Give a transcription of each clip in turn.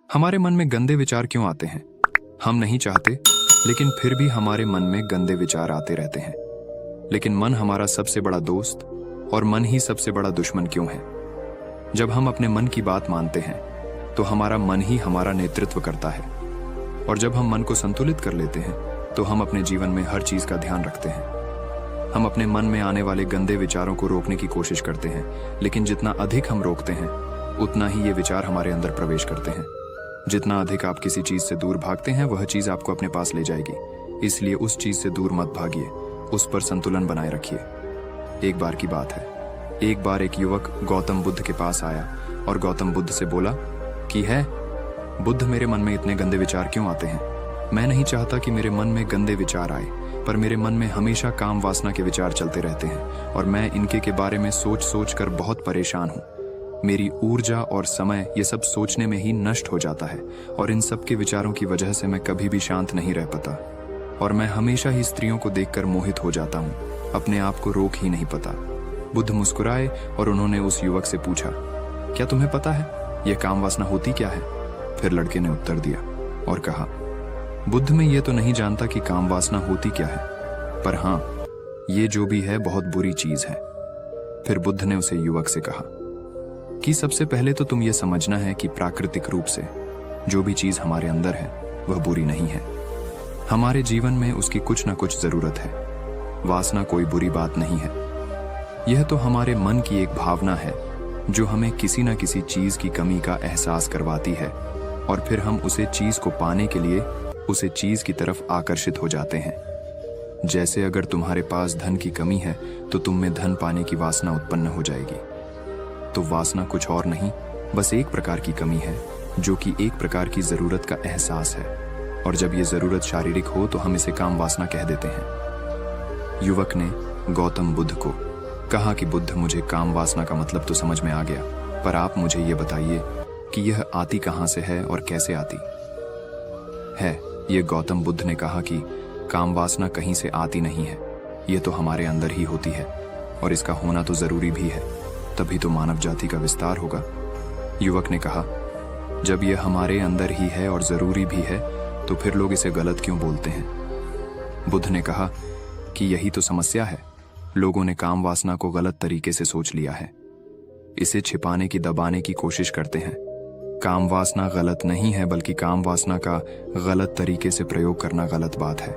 हमारे मन में गंदे विचार क्यों आते हैं? हम नहीं चाहते, लेकिन फिर भी हमारे मन में गंदे विचार आते रहते हैं। लेकिन मन हमारा सबसे बड़ा दोस्त और मन ही सबसे बड़ा दुश्मन क्यों है? जब हम अपने मन की बात मानते हैं तो हमारा मन ही हमारा नेतृत्व करता है, और जब हम मन को संतुलित कर लेते हैं तो हम अपने जीवन में हर चीज का ध्यान रखते हैं। हम अपने मन में आने वाले गंदे विचारों को रोकने की कोशिश करते हैं, लेकिन जितना अधिक हम रोकते हैं उतना ही ये विचार हमारे अंदर प्रवेश करते हैं। जितना अधिक आप किसी चीज से दूर भागते हैं वह चीज आपको अपने पास ले जाएगी। इसलिए उस चीज से दूर मत भागिए, उस पर संतुलन बनाए रखिए। एक बार की बात है, एक बार एक युवक गौतम बुद्ध के पास आया और गौतम बुद्ध से बोला कि है बुद्ध, मेरे मन में इतने गंदे विचार क्यों आते हैं? मैं नहीं चाहता कि मेरे मन में गंदे विचार आए, पर मेरे मन में हमेशा काम वासना के विचार चलते रहते हैं और मैं इनके के बारे में सोच सोच कर बहुत परेशान हूँ। मेरी ऊर्जा और समय ये सब सोचने में ही नष्ट हो जाता है, और इन सब के विचारों की वजह से मैं कभी भी शांत नहीं रह पाता, और मैं हमेशा ही स्त्रियों को देखकर मोहित हो जाता हूँ, अपने आप को रोक ही नहीं पाता। बुद्ध मुस्कुराए और उन्होंने उस युवक से पूछा, क्या तुम्हें पता है यह काम वासना होती क्या है? फिर लड़के ने उत्तर दिया और कहा, बुद्ध, मैं ये तो नहीं जानता कि काम वासना होती क्या है, पर हाँ, ये जो भी है बहुत बुरी चीज है। फिर बुद्ध ने उसे युवक से कहा कि सबसे पहले तो तुम ये समझना है कि प्राकृतिक रूप से जो भी चीज हमारे अंदर है वह बुरी नहीं है। हमारे जीवन में उसकी कुछ ना कुछ जरूरत है। वासना कोई बुरी बात नहीं है। यह तो हमारे मन की एक भावना है जो हमें किसी न किसी चीज की कमी का एहसास करवाती है, और फिर हम उसे चीज को पाने के लिए उसे चीज की तरफ आकर्षित हो जाते हैं। जैसे अगर तुम्हारे पास धन की कमी है तो तुम में धन पाने की वासना उत्पन्न हो जाएगी। तो वासना कुछ और नहीं, बस एक प्रकार की कमी है जो कि एक प्रकार की जरूरत का एहसास है, और जब ये जरूरत शारीरिक हो तो हम इसे काम वासना कह देते हैं। युवक ने गौतम बुद्ध को कहा कि बुद्ध, मुझे काम वासना का मतलब तो समझ में आ गया, पर आप मुझे ये बताइए कि यह आती कहां से है और कैसे आती है। ये गौतम बुद्ध ने कहा कि काम वासना कहीं से आती नहीं है, ये तो हमारे अंदर ही होती है, और इसका होना तो जरूरी भी है, तभी तो मानव जाति का विस्तार होगा। युवक ने कहा, जब यह हमारे अंदर ही है और जरूरी भी है तो फिर लोग इसे गलत क्यों बोलते हैं? बुद्ध ने कहा कि यही तो समस्या है, लोगों ने काम वासना को गलत तरीके से सोच लिया है। इसे छिपाने की, दबाने की कोशिश करते हैं। काम वासना गलत नहीं है, बल्कि काम वासना का गलत तरीके से प्रयोग करना गलत बात है।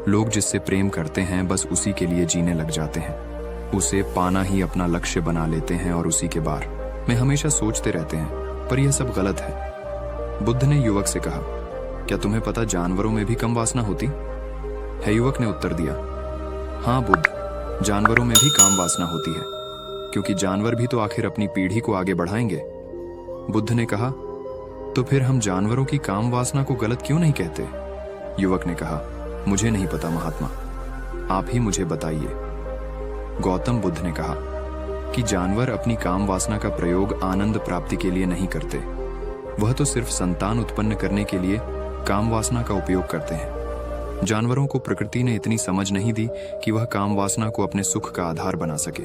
लोग जिससे प्रेम करते हैं बस उसी के लिए जीने लग जाते हैं, उसे पाना ही अपना लक्ष्य बना लेते हैं और उसी के बारे में हमेशा सोचते रहते हैं, पर यह सब गलत है। बुद्ध ने युवक से कहा, क्या तुम्हें पता जानवरों में भी कम वासना होती है? युवक ने उत्तर दिया, हाँ बुद्ध, जानवरों में भी काम वासना होती है, क्योंकि जानवर भी तो आखिर अपनी पीढ़ी को आगे बढ़ाएंगे। बुद्ध ने कहा, तो फिर हम जानवरों की काम वासना को गलत क्यों नहीं कहते? युवक ने कहा, मुझे नहीं पता महात्मा, आप ही मुझे बताइए। गौतम बुद्ध ने कहा कि जानवर अपनी काम वासना का प्रयोग आनंद प्राप्ति के लिए नहीं करते, वह तो सिर्फ संतान उत्पन्न करने के लिए काम वासना का उपयोग करते हैं। जानवरों को प्रकृति ने इतनी समझ नहीं दी कि वह काम वासना को अपने सुख का आधार बना सके,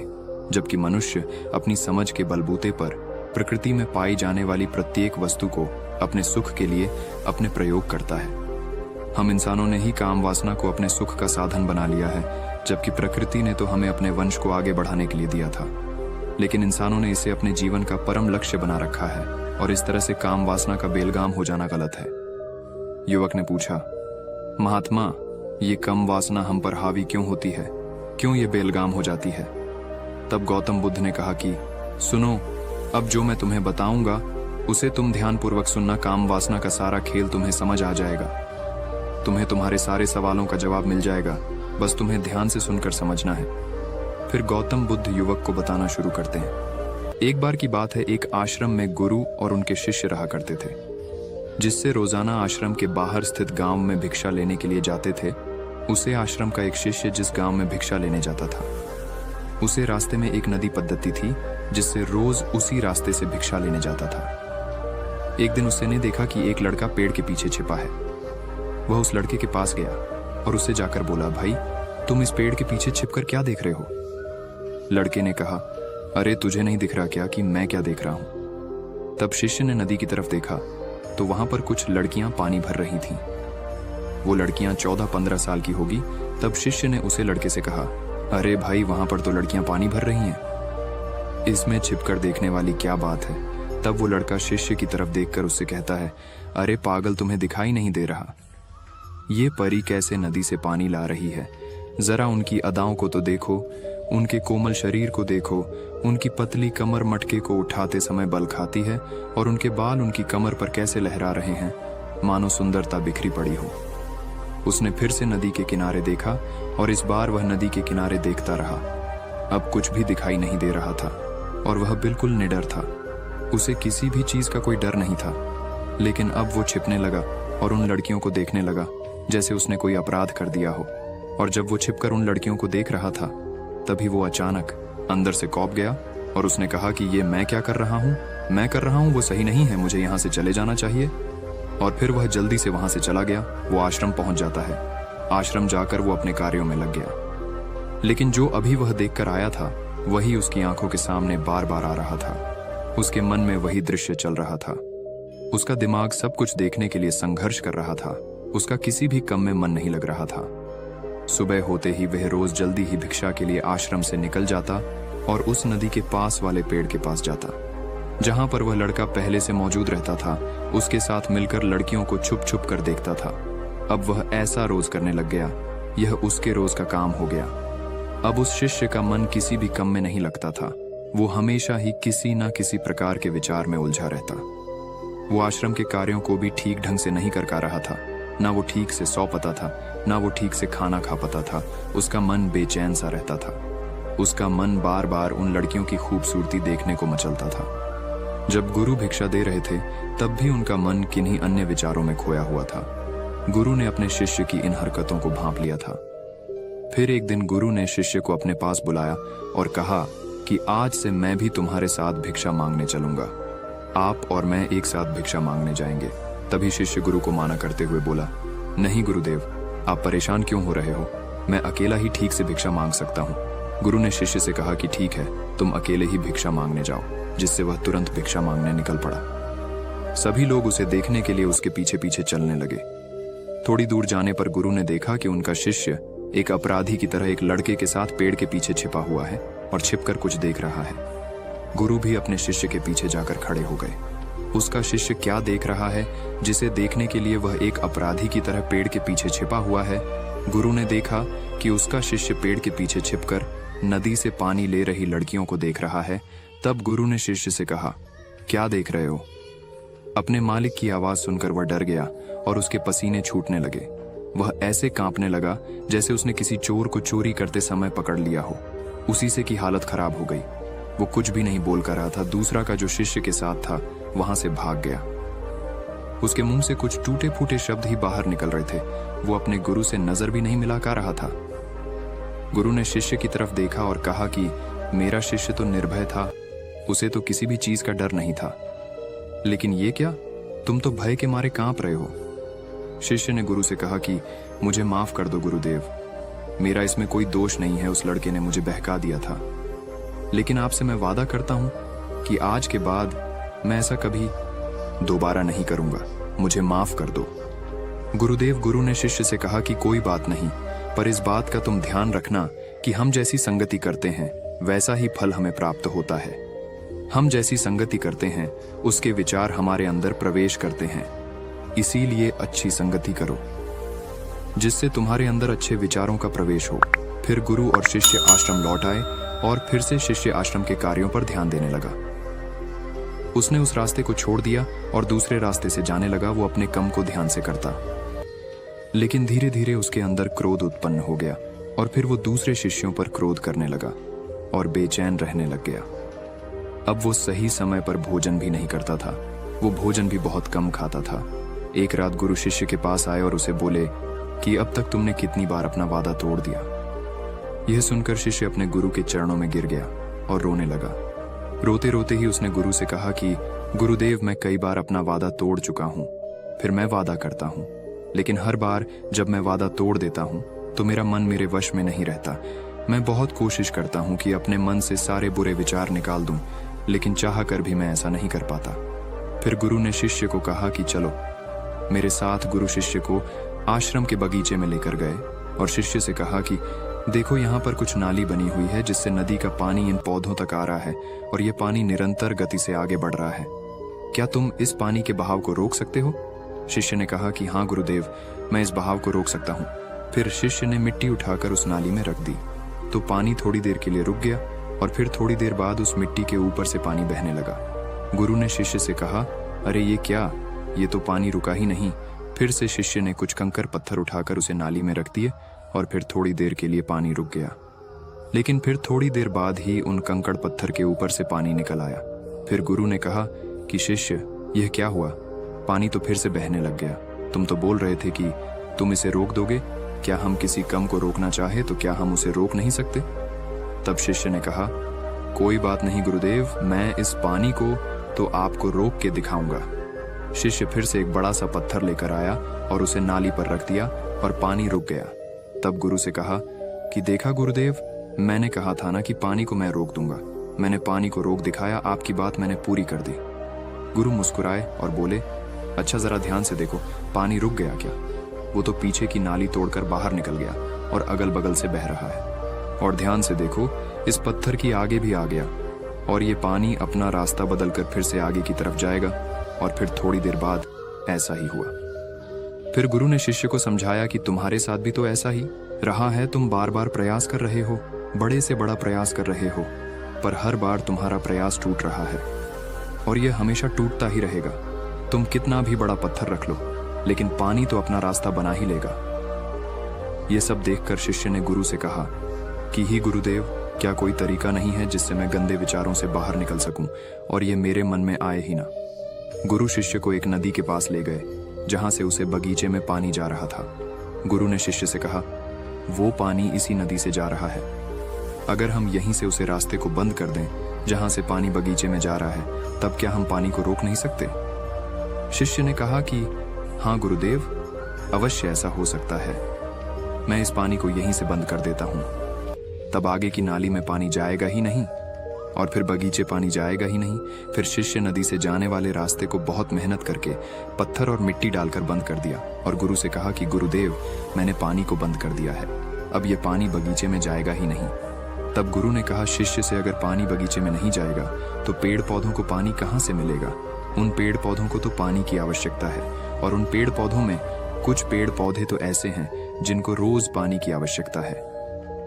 जबकि मनुष्य अपनी समझ के बलबूते पर प्रकृति में पाई जाने वाली प्रत्येक वस्तु को अपने सुख के लिए अपने प्रयोग करता है। हम इंसानों ने ही काम वासना को अपने सुख का साधन बना लिया है, जबकि प्रकृति ने तो हमें अपने वंश को आगे बढ़ाने के लिए दिया था। लेकिन इंसानों ने इसे अपने जीवन का परम लक्ष्य बना रखा है, और इस तरह से काम वासना का बेलगाम हो जाना गलत है। युवक ने पूछा, महात्मा, ये कम वासना हम पर हावी क्यों होती है? क्यों ये बेलगाम हो जाती है? तब गौतम बुद्ध ने कहा कि सुनो, अब जो मैं तुम्हें बताऊंगा उसे तुम ध्यानपूर्वक सुनना। काम वासना का सारा खेल तुम्हें समझ आ जाएगा, तुम्हें तुम्हारे सारे सवालों का जवाब मिल जाएगा, बस तुम्हें ध्यान से सुनकर समझना है। फिर गौतम बुद्ध युवक को बताना शुरू करते हैं। एक बार की बात है, एक आश्रम में गुरु और उनके शिष्य रहा करते थे, जिससे रोजाना आश्रम के बाहर स्थित गांव में भिक्षा लेने के लिए जाते थे। उसे आश्रम का एक शिष्य जिस गांव में भिक्षा लेने जाता था, उसे रास्ते में एक नदी पद्धति थी जिससे रोज उसी रास्ते से भिक्षा लेने जाता था। एक दिन उसने देखा कि एक लड़का पेड़ के पीछे छिपा है। वह उस लड़के के पास गया और उससे जाकर बोला, भाई, तुम इस पेड़ के पीछे छिपकर क्या देख रहे हो? लड़के ने कहा, अरे तुझे नहीं दिख रहा क्या कि मैं क्या देख रहा हूं? तब शिष्य ने नदी की तरफ देखा तो वहां पर कुछ लड़कियां पानी भर रही थीं। वो लड़कियां 14-15 साल की होगी। तब शिष्य ने उसे लड़के से कहा, अरे भाई, वहां पर तो लड़कियां पानी भर रही हैं, इसमें छिपकर देखने वाली क्या बात है। तब वो लड़का शिष्य की तरफ देखकर उससे कहता है, अरे पागल, तुम्हें दिखाई नहीं दे रहा? ये परी कैसे नदी से पानी ला रही है? जरा उनकी अदाओं को तो देखो, उनके कोमल शरीर को देखो, उनकी पतली कमर मटके को उठाते समय बल खाती है और उनके बाल उनकी कमर पर कैसे लहरा रहे हैं, मानो सुंदरता बिखरी पड़ी हो। उसने फिर से नदी के किनारे देखा और इस बार वह नदी के किनारे देखता रहा। अब कुछ भी दिखाई नहीं दे रहा था और वह बिल्कुल निडर था। उसे किसी भी चीज का कोई डर नहीं था। लेकिन अब वो छिपने लगा और उन लड़कियों को देखने लगा जैसे उसने कोई अपराध कर दिया हो। और जब वो छिपकर उन लड़कियों को देख रहा था, तभी वो अचानक अंदर से कौंप गया और उसने कहा कि ये मैं क्या कर रहा हूँ, मैं कर रहा हूँ वो सही नहीं है, मुझे यहाँ से चले जाना चाहिए। और फिर वह जल्दी से वहां से चला गया। वो आश्रम पहुंच जाता है। आश्रम जाकर वो अपने कार्यों में लग गया। लेकिन जो अभी वह देखकर आया था, वही उसकी आंखों के सामने बार बार आ रहा था। उसके मन में वही दृश्य चल रहा था। उसका दिमाग सब कुछ देखने के लिए संघर्ष कर रहा था। उसका किसी भी काम में मन नहीं लग रहा था। सुबह होते ही वह रोज जल्दी ही भिक्षा के लिए आश्रम से निकल जाता और उस नदी के पास वाले पेड़ के पास जाता, जहां पर वह लड़का पहले से मौजूद रहता था। उसके साथ मिलकर लड़कियों को छुप छुप कर देखता था। अब वह ऐसा रोज करने लग गया, यह उसके रोज का काम हो गया। अब उस शिष्य का मन किसी भी काम में नहीं लगता था। वो हमेशा ही किसी न किसी प्रकार के विचार में उलझा रहता। वो आश्रम के कार्यों को भी ठीक ढंग से नहीं कर पा रहा था। ना वो ठीक से सो पाता था, ना वो ठीक से खाना खा पाता था। उसका मन बेचैन सा रहता था। उसका मन बार बार उन लड़कियों की खूबसूरती देखने को मचलता था। जब गुरु भिक्षा दे रहे थे, तब भी उनका मन किन्हीं अन्य विचारों में खोया हुआ था। गुरु ने अपने शिष्य की इन हरकतों को भांप लिया था। फिर एक दिन गुरु ने शिष्य को अपने पास बुलाया और कहा कि आज से मैं भी तुम्हारे साथ भिक्षा मांगने चलूंगा। आप और मैं एक साथ भिक्षा मांगने जाएंगे। तभी शिष्य गुरु को माना करते हुए बोला, नहीं गुरुदेव, आप परेशान क्यों हो रहे हो? मैं अकेला ही ठीक से भिक्षा मांग सकता हूँ। गुरु ने शिष्य से कहा कि ठीक है, तुम अकेले ही भिक्षा मांगने जाओ, जिससे वह तुरंत भिक्षा मांगने निकल पड़ा। सभी लोग उसे देखने के लिए उसके पीछे पीछे चलने लगे। थोड़ी दूर जाने पर गुरु ने देखा कि उनका शिष्य एक अपराधी की तरह एक लड़के के साथ पेड़ के पीछे छिपा हुआ है और छिपकर कुछ देख रहा है। गुरु भी अपने शिष्य के पीछे जाकर खड़े हो गए। उसका शिष्य क्या देख रहा है, जिसे देखने के लिए वह एक अपराधी की तरह पेड़ के पीछे छिपा हुआ है? गुरु ने देखा कि उसका शिष्य पेड़ के पीछे छिपकर नदी से पानी ले रही लड़कियों को देख रहा है। तब गुरु ने शिष्य से कहा, क्या देख रहे हो? अपने मालिक की आवाज सुनकर वह डर गया और उसके पसीने छूटने लगे। वह ऐसे कांपने लगा जैसे उसने किसी चोर को चोरी करते समय पकड़ लिया हो। उसी से की हालत खराब हो गई। वो कुछ भी नहीं बोल कर रहा था। दूसरा का जो शिष्य के साथ था वहां से भाग गया। उसके मुंह से कुछ टूटे फूटे शब्द ही बाहर निकल रहे थे। वो अपने गुरु से नजर भी नहीं मिला कर रहा था। गुरु ने शिष्य की तरफ देखा और कहा कि मेरा शिष्य तो निर्भय था, उसे तो किसी भी चीज का डर नहीं था। लेकिन ये क्या, तुम तो भय के मारे कांप रहे हो। शिष्य ने गुरु से कहा कि मुझे माफ कर दो गुरुदेव, मेरा इसमें कोई दोष नहीं है। उस लड़के ने मुझे बहका दिया था। लेकिन आपसे मैं वादा करता हूं कि आज के बाद मैं ऐसा कभी दोबारा नहीं करूंगा। मुझे माफ कर दो गुरुदेव। गुरु ने शिष्य से कहा कि कोई बात नहीं, पर इस बात का तुम ध्यान रखना कि हम जैसी संगति करते हैं वैसा ही फल हमें प्राप्त होता है। हम जैसी संगति करते हैं उसके विचार हमारे अंदर प्रवेश करते हैं। इसीलिए अच्छी संगति करो जिससे तुम्हारे अंदर अच्छे विचारों का प्रवेश हो। फिर गुरु और शिष्य आश्रम लौट आए और फिर से शिष्य आश्रम के कार्यों पर ध्यान देने लगा। उसने उस रास्ते को छोड़ दिया और दूसरे रास्ते से जाने लगा। वो अपने काम को ध्यान से करता, लेकिन धीरे धीरे उसके अंदर क्रोध उत्पन्न हो गया और फिर वो दूसरे शिष्यों पर क्रोध करने लगा और बेचैन रहने लग गया। अब वो सही समय पर भोजन भी नहीं करता था। वो भोजन भी बहुत कम खाता था। एक रात गुरु शिष्य के पास आए और उसे बोले कि अब तक तुमने कितनी बार अपना वादा तोड़ दिया। यह सुनकर शिष्य अपने गुरु के चरणों में गिर गया और रोने लगा। रोते रोते ही उसने गुरु से कहा कि गुरुदेव, मैं कई बार अपना वादा तोड़ चुका हूँ। फिर मैं वादा करता हूँ, लेकिन हर बार जब मैं वादा तोड़ देता हूँ तो मेरा मन मेरे वश में नहीं रहता। मैं बहुत कोशिश करता हूँ कि अपने मन से सारे बुरे विचार निकाल दूं, लेकिन चाह कर भी मैं ऐसा नहीं कर पाता। फिर गुरु ने शिष्य को कहा कि चलो मेरे साथ। गुरु शिष्य को आश्रम के बगीचे में लेकर गए और शिष्य से कहा कि देखो यहाँ पर कुछ नाली बनी हुई है जिससे नदी का पानी इन पौधों तक आ रहा है और ये पानी निरंतर गति से आगे बढ़ रहा है। क्या तुम इस पानी के बहाव को रोक सकते हो? शिष्य ने कहा कि हाँ गुरुदेव, मैं इस बहाव को रोक सकता हूँ। फिर शिष्य ने मिट्टी उठाकर उस नाली में रख दी तो पानी थोड़ी देर के लिए रुक गया और फिर थोड़ी देर बाद उस मिट्टी के ऊपर से पानी बहने लगा। गुरु ने शिष्य से कहा, अरे ये क्या, ये तो पानी रुका ही नहीं। फिर से शिष्य ने कुछ कंकर पत्थर उठाकर उसे नाली में रख दिए और फिर थोड़ी देर के लिए पानी रुक गया, लेकिन फिर थोड़ी देर बाद ही उन कंकड़ पत्थर के ऊपर से पानी निकल आया। फिर गुरु ने कहा कि शिष्य, यह क्या हुआ? पानी तो फिर से बहने लग गया। तुम तो बोल रहे थे कि तुम इसे रोक दोगे। क्या हम किसी कम को रोकना चाहे तो क्या हम उसे रोक नहीं सकते? तब शिष्य ने कहा, कोई बात नहीं गुरुदेव, मैं इस पानी को तो आपको रोक के दिखाऊंगा। शिष्य फिर से एक बड़ा सा पत्थर लेकर आया और उसे नाली पर रख दिया और पानी रुक गया। तब गुरु से कहा कि देखा गुरुदेव, मैंने कहा था ना कि पानी को मैं रोक दूंगा। मैंने पानी को रोक दिखाया, आपकी बात मैंने पूरी कर दी। गुरु मुस्कुराए और बोले, अच्छा जरा ध्यान से देखो, पानी रुक गया क्या? वो तो पीछे की नाली तोड़कर बाहर निकल गया और अगल बगल से बह रहा है। और ध्यान से देखो, इस पत्थर की आगे भी आ गया और ये पानी अपना रास्ता बदलकर फिर से आगे की तरफ जाएगा। और फिर थोड़ी देर बाद ऐसा ही हुआ। फिर गुरु ने शिष्य को समझाया कि तुम्हारे साथ भी तो ऐसा ही रहा है। तुम बार बार प्रयास कर रहे हो, बड़े से बड़ा प्रयास कर रहे हो, पर हर बार तुम्हारा प्रयास टूट रहा है और यह हमेशा टूटता ही रहेगा। तुम कितना भी बड़ा पत्थर रख लो, लेकिन पानी तो अपना रास्ता बना ही लेगा। यह सब देखकर शिष्य ने गुरु से कहा कि ही गुरुदेव, क्या कोई तरीका नहीं है जिससे मैं गंदे विचारों से बाहर निकल सकूं और ये मेरे मन में आए ही ना? गुरु शिष्य को एक नदी के पास ले गए जहां से उसे बगीचे में पानी जा रहा था। गुरु ने शिष्य से कहा, वो पानी इसी नदी से जा रहा है। अगर हम यहीं से उसे रास्ते को बंद कर दें जहां से पानी बगीचे में जा रहा है, तब क्या हम पानी को रोक नहीं सकते? शिष्य ने कहा कि हाँ गुरुदेव, अवश्य ऐसा हो सकता है। मैं इस पानी को यहीं से बंद कर देता हूं। तब आगे की नाली में पानी जाएगा ही नहीं और फिर बगीचे पानी जाएगा ही नहीं। फिर शिष्य नदी से जाने वाले रास्ते को बहुत मेहनत करके पत्थर और मिट्टी डालकर बंद कर दिया और गुरु से कहा कि गुरुदेव, मैंने पानी को बंद कर दिया है, अब ये पानी बगीचे में जाएगा ही नहीं। तब गुरु ने कहा, शिष्य से अगर पानी बगीचे में नहीं जाएगा तो पेड़ पौधों को पानी कहाँ से मिलेगा? उन पेड़ पौधों को तो पानी की आवश्यकता है और उन पेड़ पौधों में कुछ पेड़ पौधे तो ऐसे हैं जिनको रोज पानी की आवश्यकता है।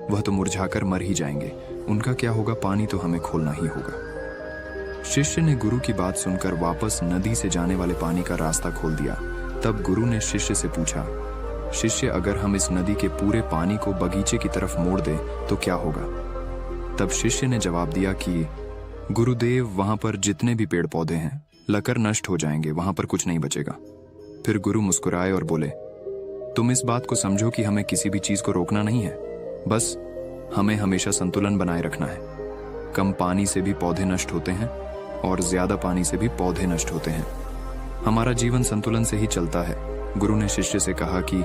वह तो मुरझाकर मर ही जाएंगे, उनका क्या होगा? पानी तो हमें खोलना ही होगा। शिष्य ने गुरु की बात सुनकर वापस नदी से जाने वाले पानी का रास्ता खोल दिया। तब गुरु ने शिष्य से पूछा, शिष्य, अगर हम इस नदी के पूरे पानी को बगीचे की तरफ मोड़ दें तो क्या होगा? तब शिष्य ने जवाब दिया कि गुरुदेव, वहां पर जितने भी पेड़ पौधे हैं लकर नष्ट हो जाएंगे, वहां पर कुछ नहीं बचेगा। फिर गुरु मुस्कुराए और बोले, तुम इस बात को समझो कि हमें किसी भी चीज को रोकना नहीं है, बस हमें हमेशा संतुलन बनाए रखना है। कम पानी से भी पौधे नष्ट होते हैं और ज्यादा पानी से भी पौधे नष्ट होते हैं। हमारा जीवन संतुलन से ही चलता है। गुरु ने शिष्य से कहा कि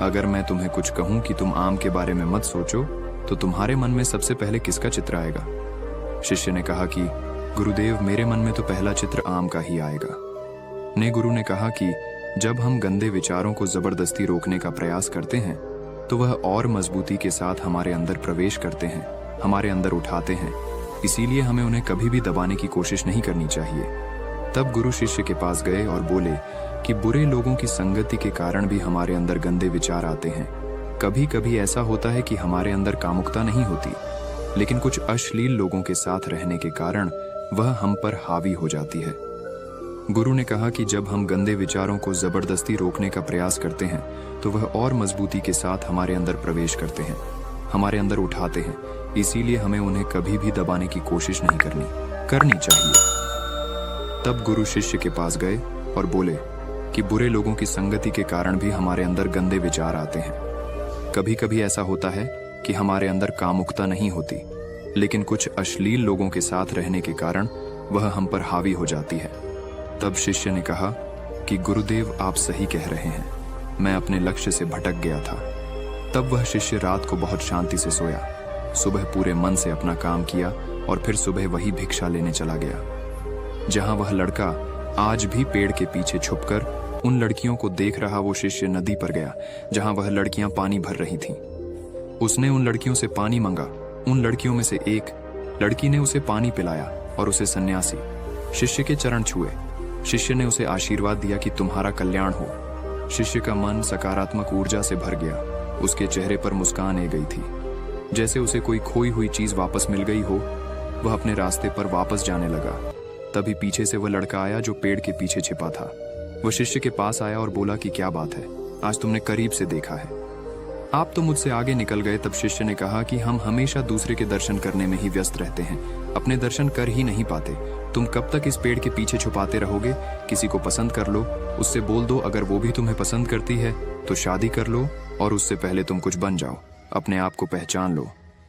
अगर मैं तुम्हें कुछ कहूं कि तुम आम के बारे में मत सोचो, तो तुम्हारे मन में सबसे पहले किसका चित्र आएगा? शिष्य ने कहा कि गुरुदेव, मेरे मन में तो पहला चित्र आम का ही आएगा। ने गुरु ने कहा कि जब हम गंदे विचारों को जबरदस्ती रोकने का प्रयास करते हैं तो वह और मजबूती के साथ हमारे अंदर प्रवेश करते हैं, हमारे अंदर उठाते हैं। इसीलिए हमें उन्हें कभी भी दबाने की कोशिश नहीं करनी चाहिए। तब गुरु शिष्य के पास गए और बोले कि बुरे लोगों की संगति के कारण भी हमारे अंदर गंदे विचार आते हैं। कभी कभी ऐसा होता है कि हमारे अंदर कामुकता नहीं होती, लेकिन कुछ अश्लील लोगों के साथ रहने के कारण वह हम पर हावी हो जाती है। गुरु ने कहा कि जब हम गंदे विचारों को जबरदस्ती रोकने का प्रयास करते हैं तो वह और मजबूती के साथ हमारे अंदर प्रवेश करते हैं, हमारे अंदर उठाते हैं। इसीलिए हमें उन्हें कभी भी दबाने की कोशिश नहीं करनी चाहिए। तब गुरु शिष्य के पास गए और बोले कि बुरे लोगों की संगति के कारण भी हमारे अंदर गंदे विचार आते हैं। कभी कभी ऐसा होता है कि हमारे अंदर कामुकता नहीं होती, लेकिन कुछ अश्लील लोगों के साथ रहने के कारण वह हम पर हावी हो जाती है। तब शिष्य ने कहा कि गुरुदेव, आप सही कह रहे हैं, मैं अपने लक्ष्य से भटक गया था। तब वह शिष्य रात को बहुत शांति से सोया, सुबह पूरे मन से अपना काम किया और फिर सुबह वही भिक्षा लेने चला गया। जहां वह लड़का आज भी पेड़ के पीछे छुपकर उन लड़कियों को देख रहा वो शिष्य नदी पर गया जहां वह लड़कियां पानी भर रही थीं। उसने उन लड़कियों से पानी मांगा। उन लड़कियों में से एक लड़की ने उसे पानी पिलाया और उसे सन्यासी शिष्य के चरण छुए। शिष्य ने उसे आशीर्वाद दिया कि तुम्हारा कल्याण हो। शिष्य का मन सकारात्मक ऊर्जा से भर गया। उसके चेहरे पर मुस्कान आ गई थी, जैसे उसे कोई खोई हुई चीज वापस मिल गई हो। वह अपने रास्ते पर वापस जाने लगा। तभी पीछे से वह लड़का आया जो पेड़ के पीछे छिपा था। वह शिष्य के पास आया और बोला कि क्या बात है, आज तुमने करीब से देखा है, आप तो मुझसे आगे निकल गए। तब शिष्य ने कहा कि हम हमेशा दूसरे के दर्शन करने में ही व्यस्त रहते हैं, अपने दर्शन कर ही नहीं पाते। तुम कब तक इस पेड़ के पीछे छुपाते रहोगे? किसी को पसंद कर लो, उससे बोल दो। अगर वो भी तुम्हें पसंद करती है तो शादी कर लो, और उससे पहले तुम कुछ बन जाओ। अपने आप को पहचान लो,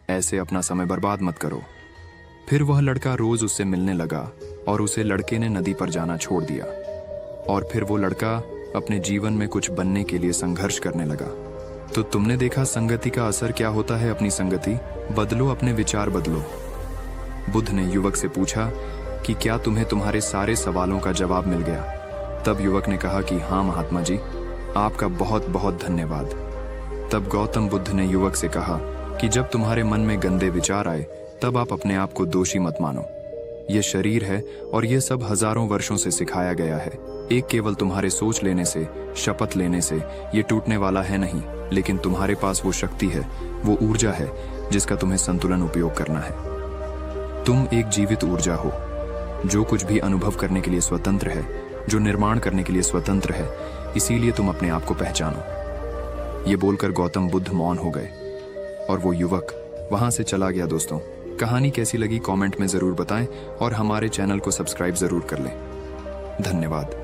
ऐसे अपना समय बर्बाद मत करो। फिर वह लड़का रोज उससे मिलने लगा और उसे लड़के ने नदी पर जाना छोड़ दिया। और फिर वो लड़का अपने जीवन में कुछ बनने के लिए संघर्ष करने लगा। तो तुमने देखा संगति का असर क्या होता है। अपनी संगति बदलो, अपने विचार बदलो। बुद्ध ने युवक से पूछा कि क्या तुम्हें तुम्हारे सारे सवालों का जवाब मिल गया? तब युवक ने कहा कि हाँ महात्मा जी, आपका बहुत बहुत धन्यवाद। तब गौतम बुद्ध ने युवक से कहा कि जब तुम्हारे मन में गंदे विचार आए तब आप अपने आप को दोषी मत मानो। ये शरीर है और ये सब हजारों वर्षों से सिखाया गया है। एक केवल तुम्हारे सोच लेने से, शपथ लेने से ये टूटने वाला है नहीं, लेकिन तुम्हारे पास वो शक्ति है, वो ऊर्जा है जिसका तुम्हें संतुलन उपयोग करना है। तुम एक जीवित ऊर्जा हो जो कुछ भी अनुभव करने के लिए स्वतंत्र है, जो निर्माण करने के लिए स्वतंत्र है। इसीलिए तुम अपने आप को पहचानो। ये बोलकर गौतम बुद्ध मौन हो गए और वो युवक वहां से चला गया। दोस्तों, कहानी कैसी लगी कमेंट में जरूर बताएं और हमारे चैनल को सब्सक्राइब जरूर कर लें। धन्यवाद।